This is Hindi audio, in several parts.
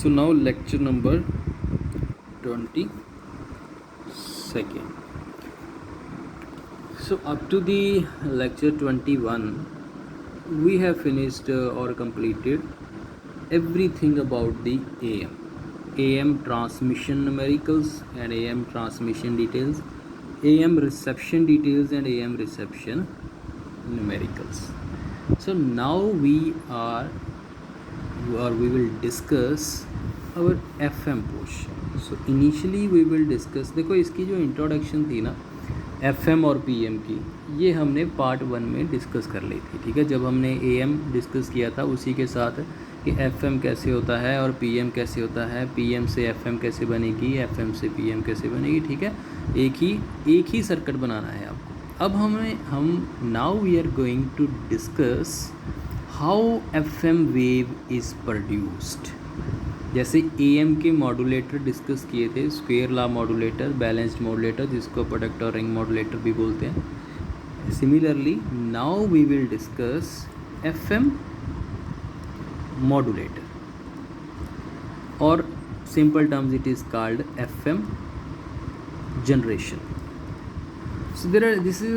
So now lecture number 22nd. So up to the lecture 21 we have finished or completed everything about the AM transmission numericals and AM transmission details, AM reception details and AM reception numericals. So now we will discuss our FM portion. So initially we will discuss, देखो इसकी जो इंट्रोडक्शन थी ना FM और PM की, ये हमने पार्ट 1 में डिस्कस कर ली थी, ठीक है। जब हमने AM डिस्कस किया था उसी के साथ कि FM कैसे होता है और PM कैसे होता है, PM से FM कैसे बनेगी, FM से PM कैसे बनेगी, ठीक है। एक ही सर्किट बनाना है आपको। अब हम now we are going to discuss how FM wave is produced. जैसे AM के मॉड्यूलेटर डिस्कस किए थे, square law modulator, balanced modulator, जिसको प्रोडक्ट और रिंग मॉड्यूलेटर भी बोलते हैं। Similarly now we will discuss FM modulator, और simple terms it is called FM generation. So this is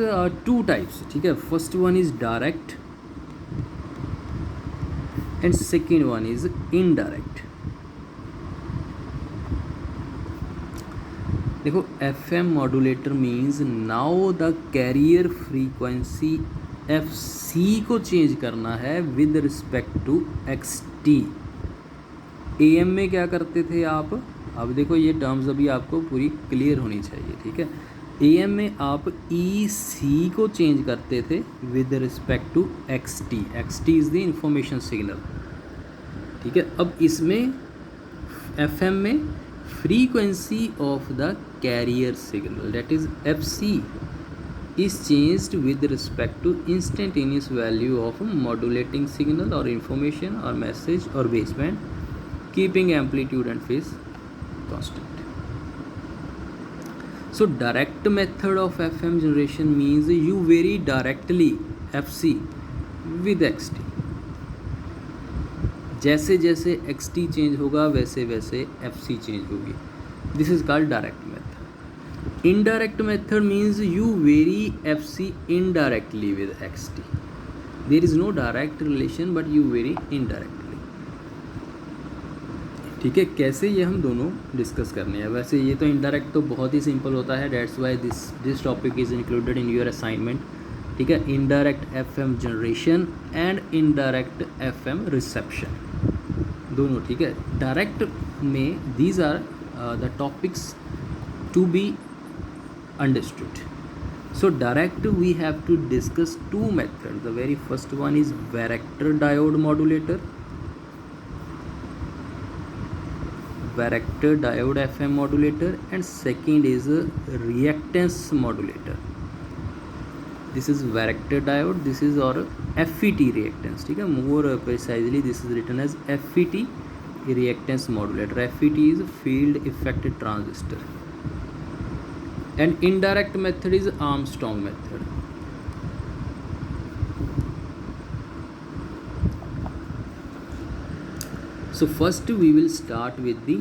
two types, ठीक है। First one is direct and second one is indirect. देखो FM modulator means now the carrier frequency FC को चेंज करना है with respect to XT। AM में क्या करते थे आप, अब देखो ये टर्म्स अभी आपको पूरी क्लियर होनी चाहिए, ठीक है। AM में आप EC को चेंज करते थे with respect to XT। XT is the information signal, ठीक है। अब इसमें FM में frequency of the carrier signal that is FC is changed with respect to instantaneous value of modulating signal or information or message or baseband, keeping amplitude and phase constant. So direct method of FM generation means you vary directly FC with XT. जैसे जैसे XT चेंज होगा वैसे वैसे FC चेंज होगी। This is called direct method. Indirect method means you vary FC indirectly with XT. There is no direct relation but you vary indirectly, ठीक है। कैसे, ये हम दोनों डिस्कस करने हैं। वैसे ये तो इनडायरेक्ट तो बहुत ही सिंपल होता है, that's why this topic is included in your assignment, ठीक है। Indirect FM generation and indirect FM reception दोनों, ठीक है। डायरेक्ट में these are the topics to be understood. So direct we have to discuss two methods. The very first one is varactor diode modulator, varactor diode FM modulator, and second is a reactance modulator. This is varactor diode, this is or FET reactance, ठीक है। more precisely this is written as FET reactance modulator. FET is field effect transistor. And indirect method is Armstrong method. So first we will start with the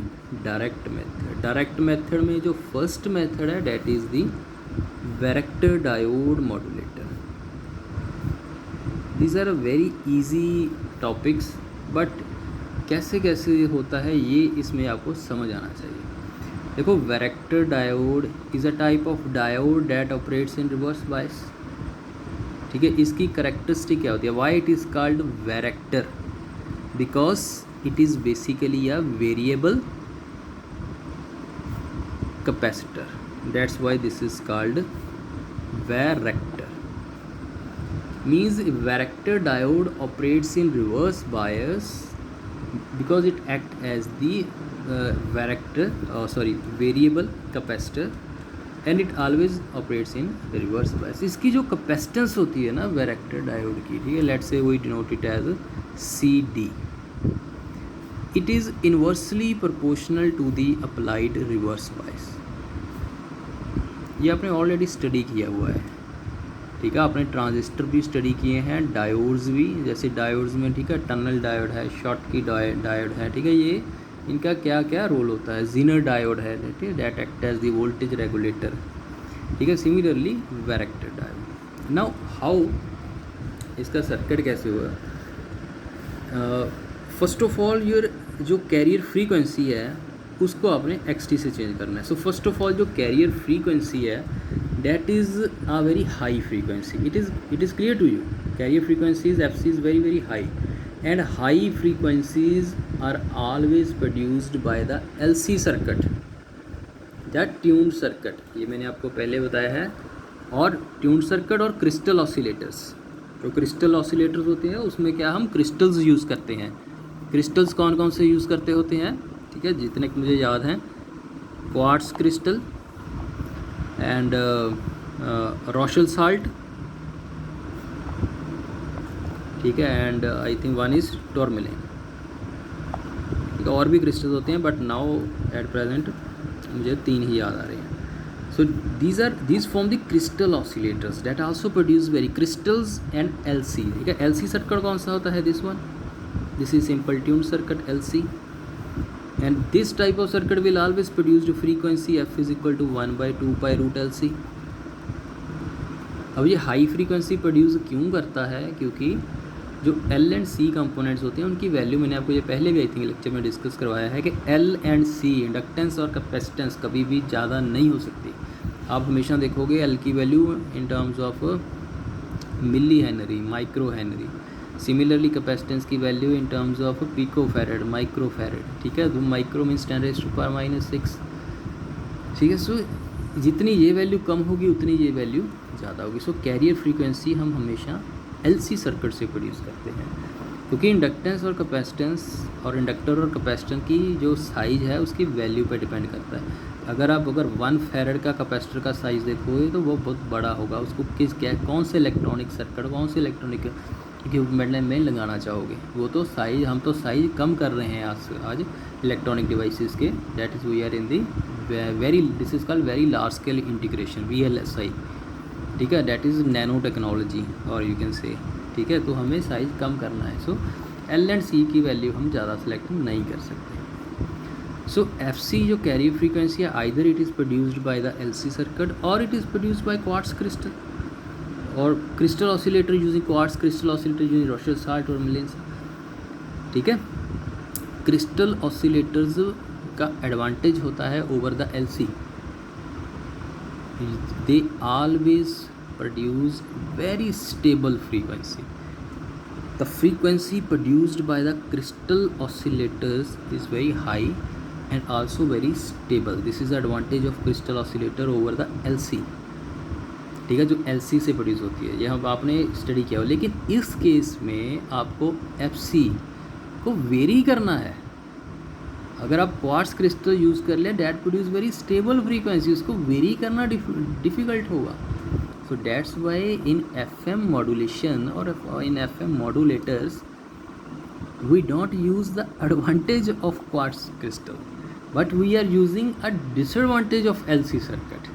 direct method. Direct method में जो first method है that is the varactor diode modulator. These are very easy topics, but कैसे कैसे होता है ये इसमें आपको समझ आना चाहिए। देखो varactor diode is a type of diode that operates in reverse bias, ठीक है। इसकी करेक्टरिस्टिक क्या होती है, why it is called varactor, because it is basically a variable capacitor, that's why this is called varactor। means varactor diode operates in reverse bias because it acts as the variable capacitor and it always operates in reverse bias। इसकी जो capacitance होती है ना varactor diode की, ठीक है, let's say we denote it as CD, it is inversely proportional to the applied reverse bias। ये आपने ऑलरेडी स्टडी किया हुआ है, ठीक है। आपने ट्रांजिस्टर भी स्टडी किए हैं, डायोड्स भी, जैसे डायोड्स में, ठीक है, टनल डायोड है, शॉर्ट की डायोड है, ठीक है। ये इनका क्या क्या रोल होता है। जीनर डायोड है that act as the voltage regulator, ठीक है। Similarly varactor diode. Now how इसका सर्किट कैसे हुआ। फर्स्ट ऑफ ऑल योर जो कैरियर फ्रीक्वेंसी है उसको आपने XT से चेंज करना है। सो फर्स्ट ऑफ ऑल जो कैरियर फ्रीक्वेंसी है that is a very high frequency, it is clear to you. Carrier frequencies FC is very very high and high frequencies are always produced by the LC circuit, that tuned circuit, ये मैंने आपको पहले बताया है। और ट्यून्ड सर्किट और क्रिस्टल ऑसिलेटर्स, जो क्रिस्टल ऑसिलेटर्स होते हैं उसमें क्या हम क्रिस्टल्स यूज़ करते हैं। क्रिस्टल्स कौन कौन से यूज़ करते होते हैं, ठीक है, जितने मुझे याद हैं, quartz crystal and Rochelle salt, ठीक है, and I think one is tourmaline. ठीक है, और भी क्रिस्टल्स होते हैं बट नाउ एट प्रेजेंट मुझे 3 ही याद आ रहे हैं। सो these form the crystal oscillators that also produce very crystals and LC, ठीक है। LC सर्किट कौन सा होता है, this is simple tuned circuit LC, and this type of circuit will always produce the frequency f is equal to 1/2 pi root LC। अब ये हाई फ्रीक्वेंसी प्रोड्यूस क्यों करता है, क्योंकि जो L एंड C कंपोनेंट्स होते हैं उनकी वैल्यू मैंने आपको ये पहले भी आई थिंक लेक्चर में डिस्कस करवाया है कि L एंड C इंडक्टेंस और कैपेसिटेंस कभी भी ज़्यादा नहीं हो सकती। आप हमेशा देखोगे L की value in terms of milli henry, micro henry. Similarly capacitance की value in terms of pico farad, micro farad, ठीक है। तो माइक्रो मीन्स 10⁻⁻⁶, ठीक है। सो जितनी ये वैल्यू कम होगी उतनी ये वैल्यू ज़्यादा होगी। सो कैरियर फ्रीक्वेंसी हम हमेशा LC सर्किट से प्रोड्यूस करते हैं, क्योंकि इंडक्टेंस और कैपेसिटेंस और इंडक्टर और कैपेसिटर की जो साइज़ है उसकी वैल्यू पे डिपेंड करता है। अगर 1 फैरेड का कैपेसिटर का साइज़ देखोगे तो वो बहुत बड़ा होगा, उसको कौन से इलेक्ट्रॉनिक सर्किट, कौन से इलेक्ट्रॉनिक इक्विपमेंट में लगाना चाहोगे। वो तो साइज़, हम तो साइज़ कम कर रहे हैं आज इलेक्ट्रॉनिक डिवाइसेस के, that is we are in the this is called very large scale integration, VLSI, ठीक है, दैट इज़ नैनो टेक्नोलॉजी और यू कैन से, ठीक है। तो हमें साइज़ कम करना है। सो L एंड C की वैल्यू हम ज़्यादा सेलेक्ट नहीं कर सकते। सो FC जो कैरियर फ्रीक्वेंसी है either it is produced by the LC circuit और it is produced bye quartz crystal और crystal oscillator using quartz crystal oscillator using Rochelle salt और मिलेंस, ठीक है। क्रिस्टल ऑसिलेटर्स का एडवांटेज होता है over the LC, they always produce very stable frequency. The frequency produced by the crystal oscillators is very high and also very stable. This is the advantage of crystal oscillator over the LC, ठीक है, जो LC से प्रोड्यूस होती है। ये हम आपने स्टडी किया हो, लेकिन इस केस में आपको FC को वेरी करना है। अगर आप क्वार्ट्ज क्रिस्टल यूज़ कर लें that produce very stable frequency, उसको वेरी करना डिफ़िकल्ट होगा। So that's why in FM modulation और in FM modulators we don't use the advantage of quartz crystal but we are using a disadvantage of LC circuit,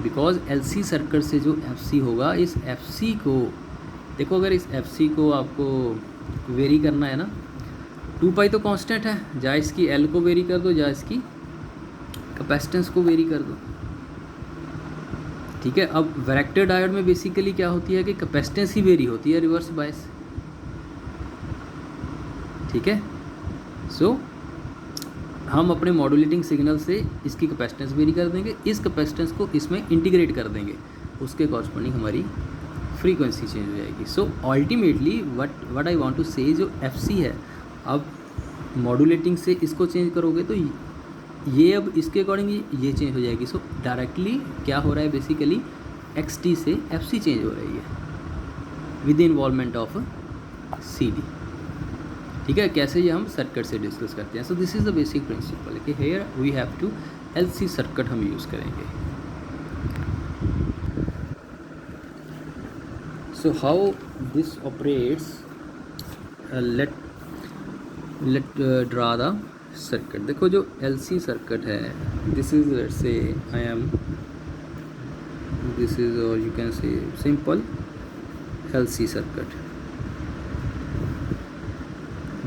because LC circuit से जो FC होगा, इस FC को देखो, अगर इस FC को आपको वेरी करना है ना, 2 पाई तो कांस्टेंट है, जा इसकी L को वेरी कर दो, जा इसकी कैपेसिटेंस को वेरी कर दो, ठीक है। अब वैरेक्टर डायोड में बेसिकली क्या होती है कि कैपेसिटेंस ही वेरी होती है, रिवर्स बायस, ठीक है। सो हम अपने मॉड्यूलेटिंग सिग्नल से इसकी कैपेसिटेंस वेरी कर देंगे, इस कैपेसिटेंस को इसमें इंटीग्रेट कर देंगे, उसके कॉरस्पॉन्डिंग हमारी फ्रीक्वेंसी चेंज हो जाएगी। So ultimately what I want to say, जो FC है, अब मॉड्यूलेटिंग से इसको चेंज करोगे तो ये अब इसके अकॉर्डिंग ये चेंज हो जाएगी। सो डायरेक्टली क्या हो रहा है, बेसिकली XT से FC चेंज हो रही है विद इन्वॉल्वमेंट ऑफ CD, ठीक है। कैसे ये हम सर्किट से डिस्कस करते हैं। So this is the basic principle कि here we have to LC circuit हम यूज़ करेंगे। So how this operates, let draw the circuit. देखो जो LC सर्किट है, this is let's say I am, this is और you can say simple LC circuit.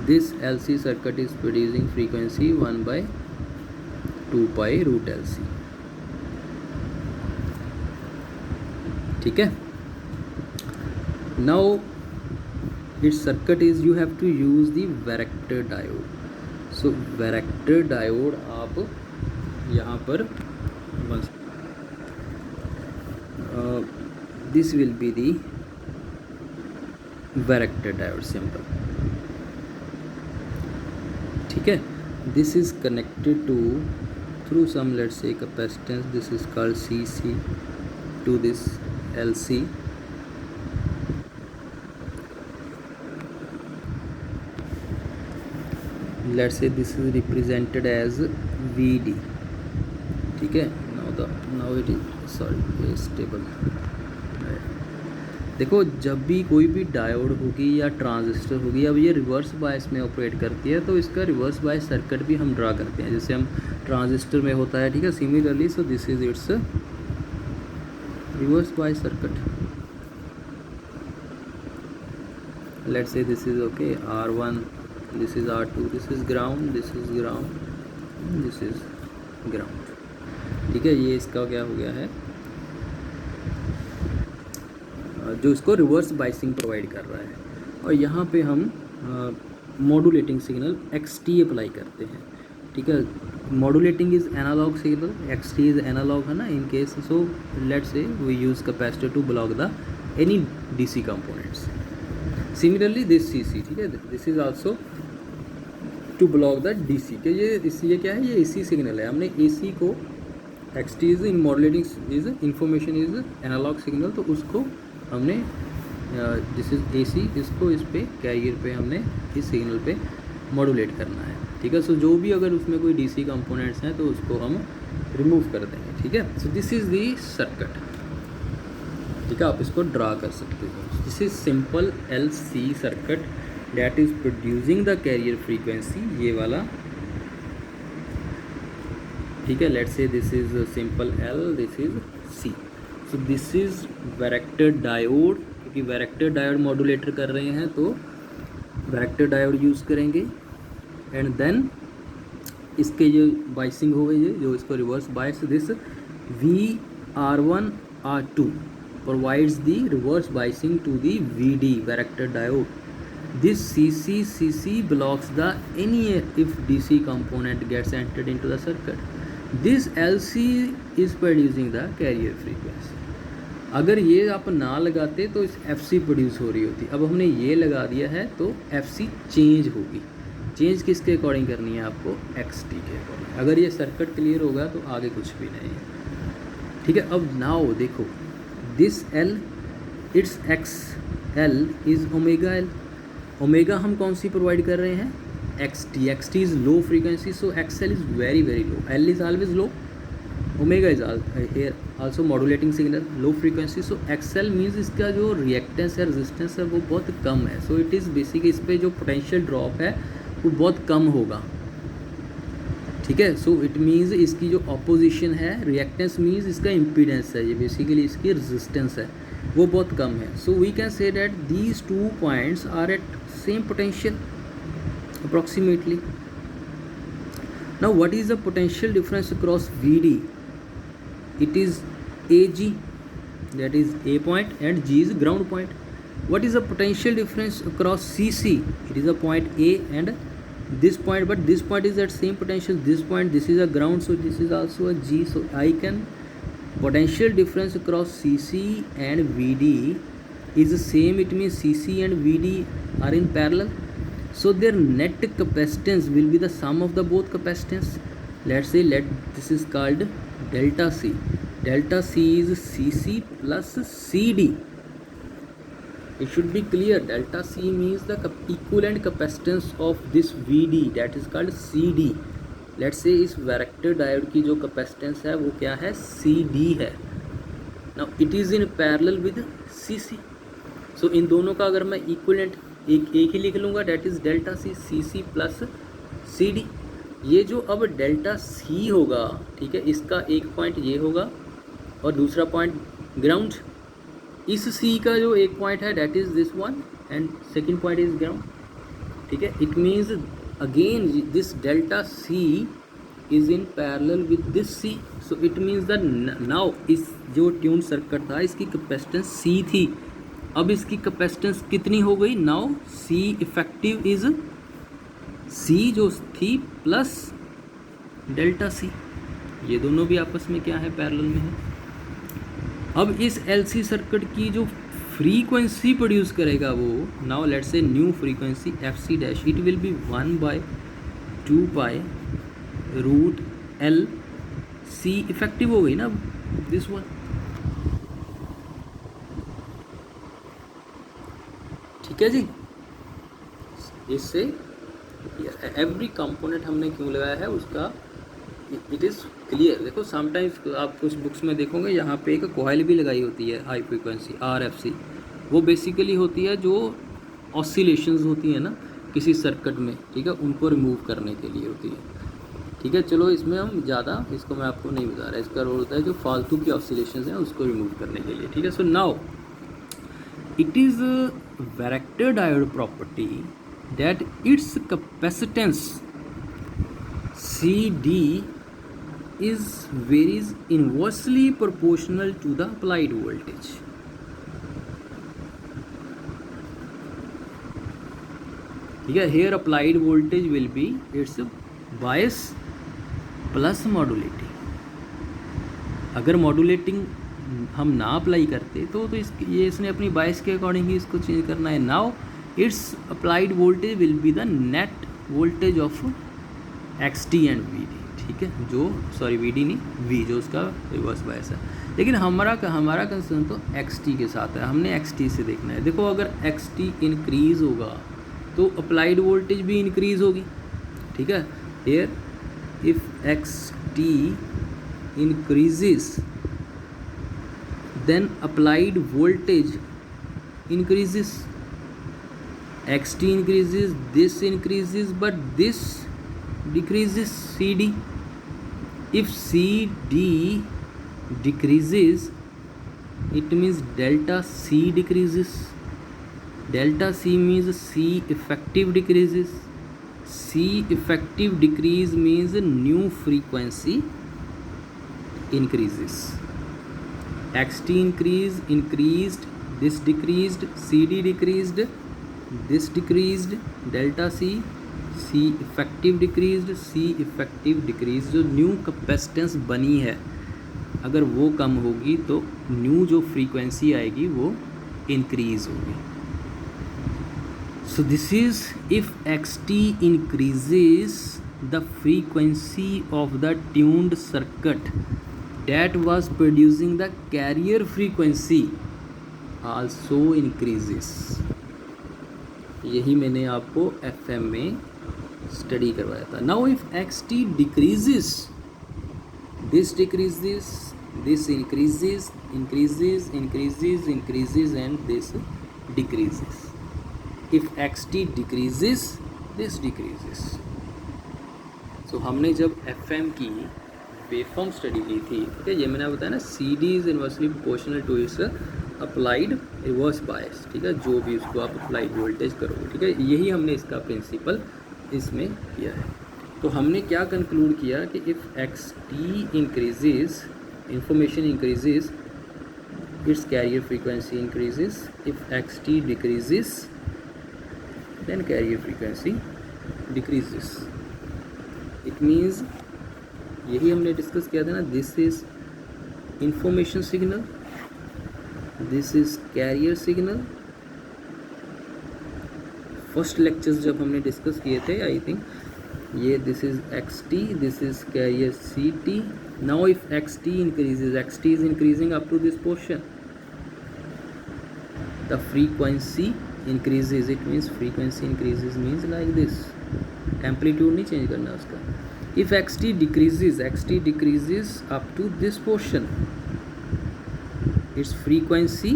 This LC circuit is producing frequency 1/2 pi root LC। ठीक है, now it's circuit is you have to use the varactor diode. So varactor diode आप यहाँ पर बस this will be the varactor diode simple. ठीक है, this is connected to through some let's say capacitance, this is called CC to this LC। let's say this is represented as VD। ठीक है, now it is sorry stable। देखो जब भी कोई भी डायोड होगी या ट्रांजिस्टर होगी, अब ये रिवर्स बायस में ऑपरेट करती है, तो इसका रिवर्स बायस सर्किट भी हम ड्रा करते हैं जैसे हम ट्रांजिस्टर में होता है। ठीक है, similarly so this is it's reverse bias circuit। let's say this is okay R1, this is R2, this is ground, this is ground, this is ground। ठीक है, ये इसका क्या हो गया है, जो इसको रिवर्स बाइसिंग प्रोवाइड कर रहा है। और यहाँ पे हम मॉड्यूलेटिंग सिग्नल XT अप्लाई करते हैं। ठीक है, modulating is analog signal, XT is analog है ना in case. So let's say we use capacitor to block the any DC components. Similarly this CC, ठीक है, this is also to block the DC के ये क्या है, ये AC सिग्नल है। हमने AC को XT is in modulating is information is analog signal, तो उसको हमने दिस इज AC, इसको इस पे कैरियर पे हमने इस सिग्नल पे मॉड्यूलेट करना है। ठीक है, सो जो भी अगर उसमें कोई DC कंपोनेंट्स हैं तो उसको हम रिमूव कर देंगे। ठीक है, सो दिस इज़ दी सर्किट। ठीक है, आप इसको ड्रा कर सकते हो। This is simple LC circuit that is producing the carrier frequency, ये वाला। ठीक है, let's say this is simple L, this is C। So this is varactor diode, क्योंकि वैरेक्टर डायोड मॉड्यूलेटर कर रहे हैं तो वैरेक्टर डायोड यूज़ करेंगे। एंड देन इसके जो बाइसिंग हो गई है, जो इसको reverse bias, this VR1 R2 provides the reverse biasing to the VD varactor diode। this CC blocks the any if DC component gets entered into the circuit। this LC is producing the carrier frequency। अगर ये आप ना लगाते तो इस FC प्रोड्यूस हो रही होती, अब हमने ये लगा दिया है तो FC चेंज होगी। चेंज किसके अकॉर्डिंग करनी है आपको, XT के अकॉर्डिंग। अगर ये सर्किट क्लियर होगा तो आगे कुछ भी नहीं है। ठीक है, अब नाउ देखो this L it's XL is omega L। Omega हम कौन सी प्रोवाइड कर रहे हैं, XT is low frequency, so XL is very very low, L is always low, omega is here also modulating signal, low frequency. So XL means इसका जो रिएक्टेंस है, रेजिस्टेंस है, वो बहुत कम है। सो इट इज़ बेसिकली इस पर जो पोटेंशियल ड्रॉप है वो बहुत कम होगा। ठीक है, सो इट मीन्स इसकी जो ऑपोजिशन है, रिएक्टेंस मीन्स इसका इम्पीडेंस है, ये बेसिकली इसकी रेजिस्टेंस है, वो बहुत कम है। So we can say that these 2 points are at same potential approximately। now what is the potential difference across VD? it is AG, that is A point, and G is ground point। what is the potential difference across CC? it is a point A and this point, but this point is at same potential, this point, this is a ground, so this is also a G। so I can potential difference across CC and VD is the same, it means CC and VD are in parallel, so their net capacitance will be the sum of the both capacitance। let's say this is called delta C। delta C is CC plus CD। it should be clear, delta C means the equivalent capacitance of this VD, that is called CD। let's say इस वैरेक्टर डायोड की जो कैपेसिटेंस है वो क्या है, CD है। now it is in parallel with CC, so इन दोनों का अगर मैं इक्विवेलेंट एक ही लिख लूँगा, that is delta C, CC plus CD। ये जो अब डेल्टा C होगा, ठीक है, इसका एक पॉइंट ये होगा और दूसरा पॉइंट ग्राउंड। इस C का जो एक पॉइंट है that is this one and second point is ground. ठीक है, it means again this delta C is in parallel with this C, so it means that now इस जो ट्यून सर्किट था इसकी कैपेसिटेंस सी थी, अब इसकी कैपेसिटेंस कितनी हो गई, now C effective is C जो थी प्लस डेल्टा सी, ये दोनों भी आपस में क्या है, पैरेलल में है। अब इस एलसी सर्किट की जो फ्रीक्वेंसी प्रोड्यूस करेगा वो, now let's say new frequency F C dash, it will be 1/2 root L C effective हो गई ना दिस वन, ठीक है जी। इससे एवरी कंपोनेंट हमने क्यों लगाया है उसका इट इज़ क्लियर। देखो समटाइम्स आप कुछ बुक्स में देखोगे यहाँ पे एक कॉइल भी लगाई होती है हाई फ्रीक्वेंसी RFC, वो बेसिकली होती है जो ऑसिलेशंस होती है ना किसी सर्किट में, ठीक है, उनको रिमूव करने के लिए होती है, ठीक है। चलो इसमें हम ज़्यादा इसको मैं आपको नहीं बता रहा, इसका रोल होता है जो फालतू की ऑसिलेशंस हैं उसको रिमूव करने के लिए, ठीक है। So now it is varactor diode property that its capacitance CD is varies inversely proportional to the applied voltage, ठीक है। here applied voltage will be its bias plus modulating, अगर मॉड्यूलेटिंग हम ना अप्लाई करते तो ये इसने अपनी बायस के अकॉर्डिंग ही इसको चेंज करना है। Now it's applied voltage will be the net voltage of XT and VD, ठीक है, जो सॉरी VD नहीं V जो उसका रिवर्स बायस है, लेकिन हमारा कंसर्न तो XT के साथ है, हमने XT से देखना है। देखो अगर XT इंक्रीज़ होगा तो अप्लाइड वोल्टेज भी इंक्रीज़ होगी, ठीक है। Here if XT increases then applied voltage increases, XT increases, this increases, but this decreases CD. If CD decreases it means delta C decreases, delta C means C effective decreases, C effective decrease means new frequency increases, XT increased, this decreased, CD decreased, this decreased, delta C effective decreased, C effective decreased, जो न्यू कैपेसिटेंस बनी है अगर वो कम होगी तो न्यू जो फ्रीक्वेंसी आएगी वो इंक्रीज होगी। So this is if XT increases the frequency of the tuned circuit that was producing the carrier frequency also increases, यही मैंने आपको FM में स्टडी करवाया था। Now if XT decreases, this decreases, this increases and this decreases. If XT decreases, this decreases. So हमने जब FM की वेवफॉर्म स्टडी की थी, ठीक है, ये मैंने बताया ना CD is inversely proportional to its applied reverse bias, ठीक है, जो भी उसको आप अप्लाइड वोल्टेज करोगे, ठीक है, यही हमने इसका प्रिंसिपल इसमें किया है। तो हमने क्या कंक्लूड किया कि if XT increases, information increases, its carrier frequency increases, if XT decreases then carrier frequency decreases. It means यही हमने डिस्कस किया था ना, this is information signal, this is carrier signal. First lectures जब हमने डिस्कस किए थे आई थिंक, ये this is XT, this is carrier CT। Now if XT increases, XT is increasing up to this portion, the frequency increases, it means frequency increases means like this, amplitude नहीं चेंज करना उसका। If XT decreases up to this portion, its frequency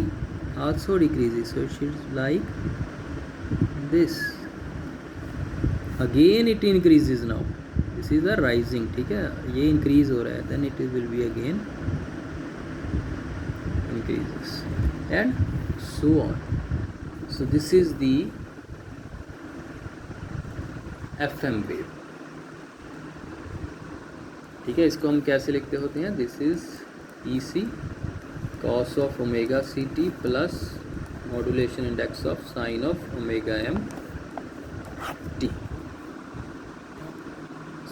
also decreases, so it is like this. Again it increases now. This is a rising, ठीक है, ये increase हो रहा है, then it will be again increases and so on. So this is the FM wave. ठीक है, इसको हम कैसे लिखते होते हैं, this is EC cos of omega CT plus modulation index of sine of omega MT।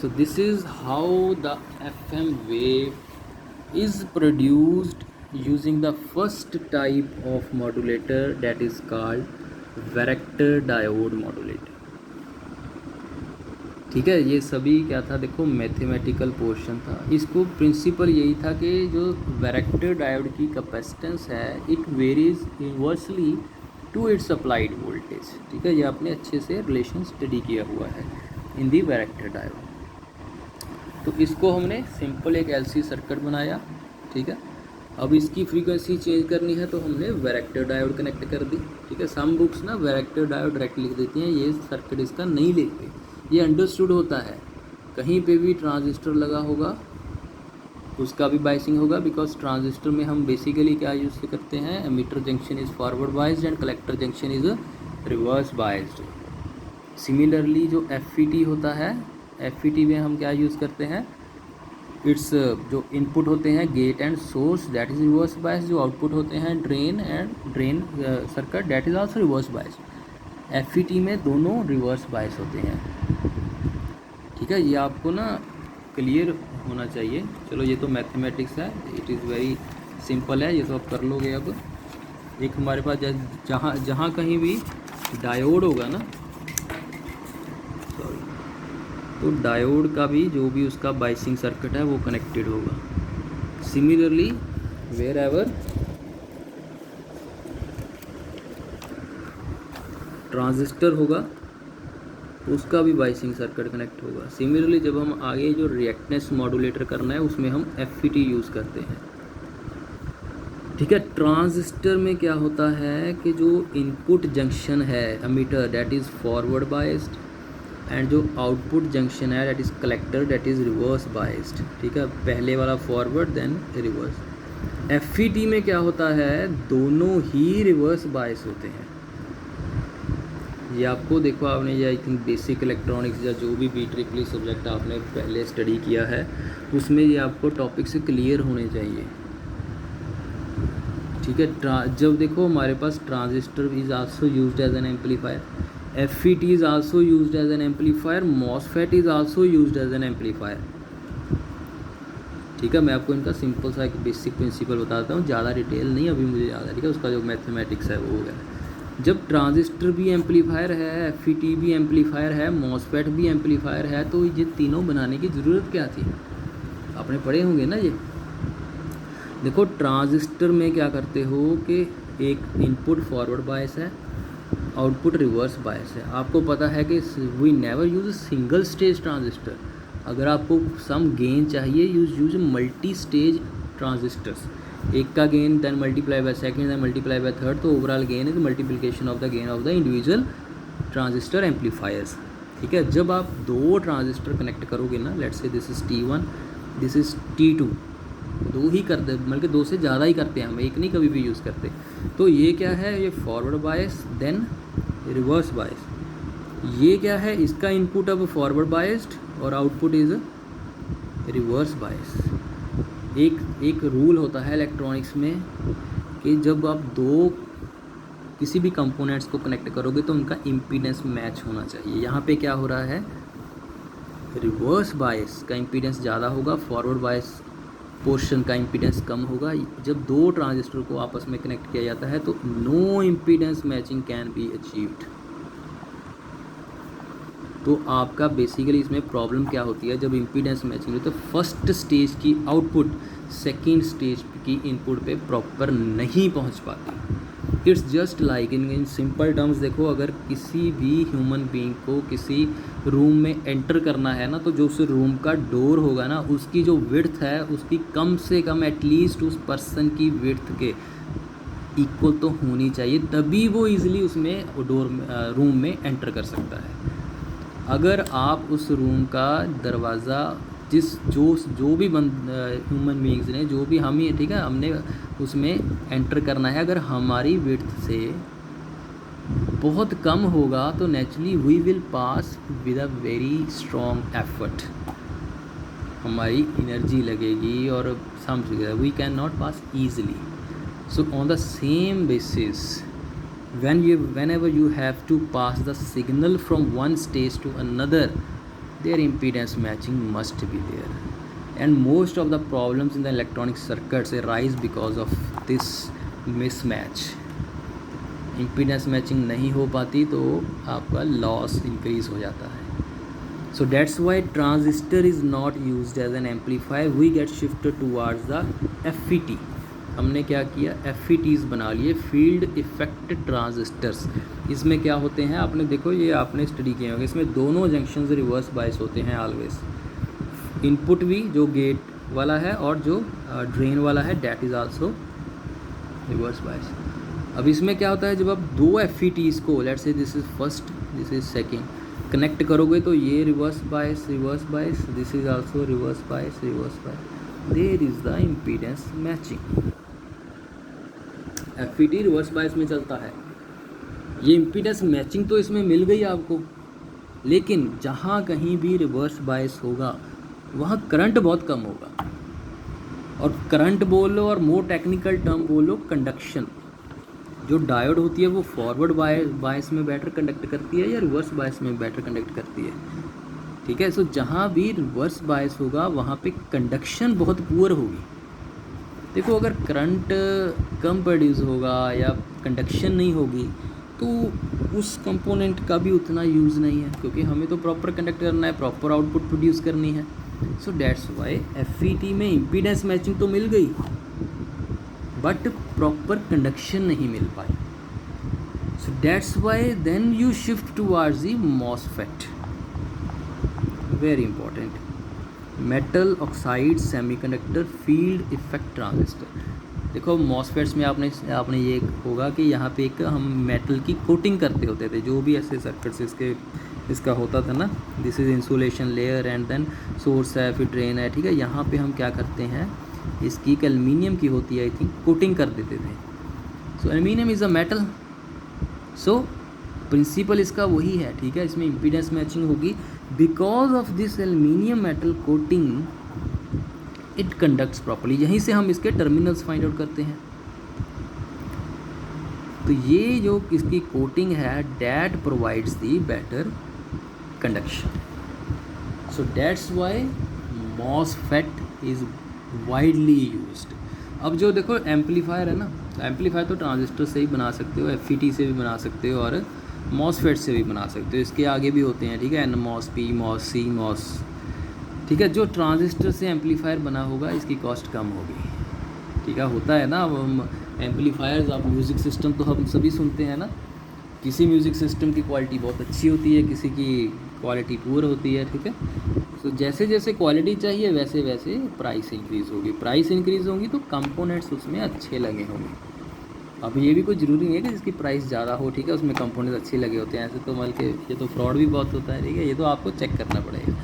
So this is how the FM wave is produced using the first type of modulator, that is called varactor diode modulator। ठीक है, ये सभी क्या था, देखो मैथमेटिकल पोर्शन था। इसको प्रिंसिपल यही था कि जो वैरेक्टर डायोड की कैपेसिटेंस है it varies inversely to its applied voltage. ठीक है, ये आपने अच्छे से रिलेशन स्टडी किया हुआ है इन दी वैरेक्टर डायोड। तो इसको हमने सिंपल एक LC सर्किट बनाया। ठीक है, अब इसकी फ्रीक्वेंसी चेंज करनी है तो हमने वैरेक्टर डायोड कनेक्ट कर दी। ठीक है, सम बुक्स ना वैरेक्टर डायोड डायरेक्ट लिख देती हैं, ये सर्किट इसका नहीं लिखते। ये अंडरस्टूड होता है, कहीं पे भी ट्रांजिस्टर लगा होगा उसका भी बाइसिंग होगा, बिकॉज ट्रांजिस्टर में हम बेसिकली क्या यूज़ करते हैं, emitter junction is forward biased and collector junction is reverse biased. Similarly जो FET होता है, FET में हम क्या यूज़ करते हैं, इट्स जो इनपुट होते हैं gate and source that is reverse bias, जो आउटपुट होते हैं drain circuit that is also reverse bias. FET में दोनों रिवर्स बाइस होते हैं। ठीक है, ये आपको ना क्लियर होना चाहिए। चलो ये तो मैथमेटिक्स है, इट इज़ वेरी सिंपल है, ये तो आप कर लोगे। अब एक हमारे पास जहाँ जहाँ कहीं भी डायोड होगा ना, तो डायोड का भी जो भी उसका बाइसिंग सर्किट है वो कनेक्टेड होगा। सिमिलरली वेयर एवर ट्रांजिस्टर होगा उसका भी बाइसिंग सर्किट कनेक्ट होगा। सिमिलरली जब हम आगे जो रिएक्टेंस मॉड्यूलेटर करना है उसमें हम FET यूज़ करते हैं। ठीक है, ट्रांजिस्टर में क्या होता है कि जो इनपुट जंक्शन है emitter that is forward biased and जो आउटपुट जंक्शन है that is collector that is reverse biased. ठीक है, पहले वाला फॉरवर्ड देन रिवर्स। FET में क्या होता है, दोनों ही रिवर्स बाइस होते हैं। ये आपको देखो, आपने ये आई थिंक बेसिक इलेक्ट्रॉनिक्स या जो भी BEE सब्जेक्ट आपने पहले स्टडी किया है उसमें ये आपको टॉपिक से क्लियर होने चाहिए। ठीक है, जब देखो हमारे पास transistor is also used as an amplifier, FET is also used as an amplifier, MOSFET is also used as an amplifier। ठीक है, मैं आपको इनका सिंपल सा एक बेसिक प्रिंसिपल बताता हूँ, ज़्यादा डिटेल नहीं अभी मुझे याद है। ठीक है, उसका जो मैथमेटिक्स है वो हो गया। जब ट्रांजिस्टर भी एम्पलीफायर है, FET भी एम्पलीफायर है, MOSFET भी एम्पलीफायर है, तो ये तीनों बनाने की ज़रूरत क्या थी, आपने पढ़े होंगे ना ये। देखो ट्रांजिस्टर में क्या करते हो कि एक इनपुट फॉरवर्ड बायस है, आउटपुट रिवर्स बायस है। आपको पता है कि we never use single stage transistor. अगर आपको सम गेन चाहिए यूज मल्टी स्टेज ट्रांजिस्टर्स, एक का gain then multiply by second then multiply by third, तो overall gain is multiplication of the gain of the individual transistor amplifiers. ठीक है, जब आप दो ट्रांजिस्टर कनेक्ट करोगे ना, let's say this is T1 this is T2, दो ही करते, बल्कि दो से ज़्यादा ही करते हैं हम, एक नहीं कभी भी यूज़ करते। तो ये क्या है, ये forward bias then reverse bias. ये क्या है, इसका इनपुट अब फॉरवर्ड बायस्ड और आउटपुट इज़ रिवर्स बायस। एक रूल होता है इलेक्ट्रॉनिक्स में कि जब आप दो किसी भी कंपोनेंट्स को कनेक्ट करोगे तो उनका इम्पीडेंस मैच होना चाहिए। यहाँ पे क्या हो रहा है, रिवर्स बायस का इम्पीडेंस ज़्यादा होगा, फॉरवर्ड बायस पोर्शन का इम्पीडेंस कम होगा। जब दो ट्रांजिस्टर को आपस में कनेक्ट किया जाता है तो no impedance matching can be achieved. तो आपका बेसिकली इसमें प्रॉब्लम क्या होती है, जब इम्पीडेंस मैचिंग होती है तो फर्स्ट स्टेज की आउटपुट सेकेंड स्टेज की इनपुट पे प्रॉपर नहीं पहुंच पाती। It's just like in simple terms देखो, अगर किसी भी ह्यूमन बीइंग को किसी रूम में एंटर करना है ना, तो जो उस रूम का डोर होगा ना, उसकी जो विड्थ है उसकी कम से कम एटलीस्ट उस पर्सन की विड्थ के इक्वल तो होनी चाहिए, तभी वो इजीली उसमें रूम में एंटर कर सकता है। अगर आप उस रूम का दरवाज़ा जो भी ह्यूमन बीइंग्स ने, जो भी हम ही, ठीक है, हमने उसमें एंटर करना है, अगर हमारी विड्थ से बहुत कम होगा तो naturally we will pass with a very strong effort, हमारी एनर्जी लगेगी और समझ we can not pass easily. So on the same basis whenever you have to pass the signal from one stage to another, their impedance matching must be there, and most of the problems in the electronic circuits arise because of this mismatch. impedance matching नहीं हो पाती तो आपका लॉस इंक्रीज हो जाता है. So that's why transistor is not used as an amplifier. We get shifted towards the FET. हमने क्या किया, FETs बना लिए, फील्ड इफेक्ट ट्रांजिस्टर्स. इसमें क्या होते हैं, आपने देखो ये आपने स्टडी किए होंगे, इसमें दोनों जंक्शंस रिवर्स बायस होते हैं ऑलवेज. इनपुट भी जो गेट वाला है और जो ड्रेन वाला है डैट इज़ आल्सो रिवर्स बायस. अब इसमें क्या होता है, जब आप दो FETs को, let's say this is first, this is second, connect करोगे तो ये reverse bias, this is also reverse bias, there is the impedance matching. FET reverse bias में चलता है, ये इम्पीडेंस मैचिंग तो इसमें मिल गई आपको, लेकिन जहाँ कहीं भी रिवर्स बायस होगा वहाँ करंट बहुत कम होगा. और करंट बोलो और मोर टेक्निकल टर्म बोलो कंडक्शन. जो डायोड होती है वो फॉरवर्ड बायस में बेटर कंडक्ट करती है या रिवर्स बायस में बेटर कंडक्ट करती है. ठीक है, सो जहाँ भी रिवर्स बायस होगा वहाँ पे कंडक्शन बहुत पुअर होगी. देखो अगर करंट कम प्रोड्यूस होगा या कंडक्शन नहीं होगी तो उस कंपोनेंट का भी उतना यूज़ नहीं है, क्योंकि हमें तो प्रॉपर कंडक्ट करना है, प्रॉपर आउटपुट प्रोड्यूस करनी है. सो दैट्स वाई FET में इम्पीडेंस मैचिंग तो मिल गई बट प्रॉपर कंडक्शन नहीं मिल पाई. So that's why then you shift towards the MOSFET. Very important, metal oxide semiconductor field effect transistor. देखो मॉसफेट्स में आपने ये होगा कि यहाँ पे एक हम मेटल की कोटिंग करते होते थे, जो भी ऐसे सर्किट्स इसका होता था ना, this is insulation layer and then source है, फिर ड्रेन है. ठीक है, यहाँ पे हम क्या करते हैं, इसकी एक एल्युमिनियम की होती है आई थिंक, कोटिंग कर देते थे. So aluminium is a metal, so principle इसका वही है. ठीक है, इसमें इम्पीडेंस मैचिंग होगी because of this aluminium metal coating it conducts properly. यहीं से हम इसके टर्मिनल्स फाइंड आउट करते हैं. तो ये जो इसकी कोटिंग है that provides the better conduction. So that's Y MOSFET is widely used. अब जो देखो एम्पलीफायर है ना, एम्पलीफायर तो ट्रांजिस्टर से ही बना सकते हो, FET से भी बना सकते हो और MOSFET से भी बना सकते हो. इसके आगे भी होते हैं. ठीक है, NMOS, PMOS, CMOS. ठीक है, जो ट्रांजिस्टर से एम्पलीफायर बना होगा इसकी कॉस्ट कम होगी. ठीक है, होता है ना, अब एम्पलीफायर्स, आप म्यूज़िक सिस्टम तो हम सभी सुनते हैं ना, किसी म्यूज़िक सिस्टम की क्वालिटी बहुत अच्छी होती है, किसी की क्वालिटी पुअर होती है. ठीक है, तो जैसे जैसे क्वालिटी चाहिए वैसे वैसे प्राइस इंक्रीज़ होगी. प्राइस इंक्रीज़ होगी तो कंपोनेंट्स उसमें अच्छे लगे होंगे. अब ये भी कोई ज़रूरी नहीं है कि जिसकी प्राइस ज़्यादा हो, ठीक है, उसमें कंपोनेंट्स अच्छे लगे होते हैं. ऐसे तो बल्कि ये तो फ्रॉड भी बहुत होता है. ठीक है, ये तो आपको चेक करना पड़ेगा.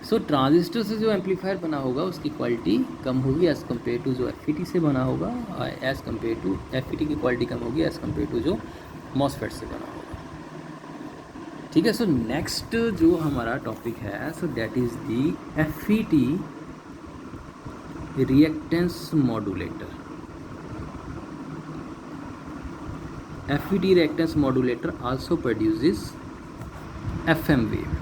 सो ट्रांजिस्टर से जो एम्पलीफायर बना होगा उसकी क्वालिटी कम होगी एज़ कम्पेयर टू जो FET से बना होगा, एज़ कम्पेयर टू FET की क्वालिटी कम होगी एज़ कम्पेयर टू जो MOSFET से बना होगा. ठीक है, सो नेक्स्ट जो हमारा टॉपिक है, so that is the FET reactance modulator. FET reactance modulator also produces FM wave.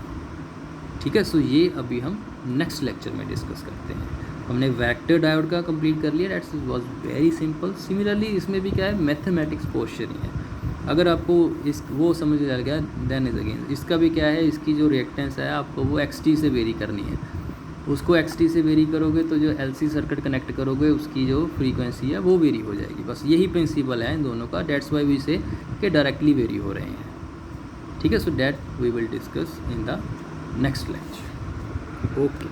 ठीक है, सो ये अभी हम नेक्स्ट लेक्चर में डिस्कस करते हैं. हमने वेक्टर डायोड का कंप्लीट कर लिया, that's was very simple. Similarly इसमें भी क्या है, मैथमेटिक्स पोर्शन ही है. अगर आपको इस वो समझ आ गया देन इज अगेन, इसका भी क्या है, इसकी जो रिएक्टेंस है आपको वो XT से वेरी करनी है. उसको XT से वेरी करोगे तो जो LC सर्किट कनेक्ट करोगे उसकी जो फ्रीक्वेंसी है वो वेरी हो जाएगी. बस यही प्रिंसिपल है इन दोनों का. दैट्स वाई वी से कि डायरेक्टली वेरी हो रहे हैं. ठीक है, so that we will discuss in the next lecture. Okay.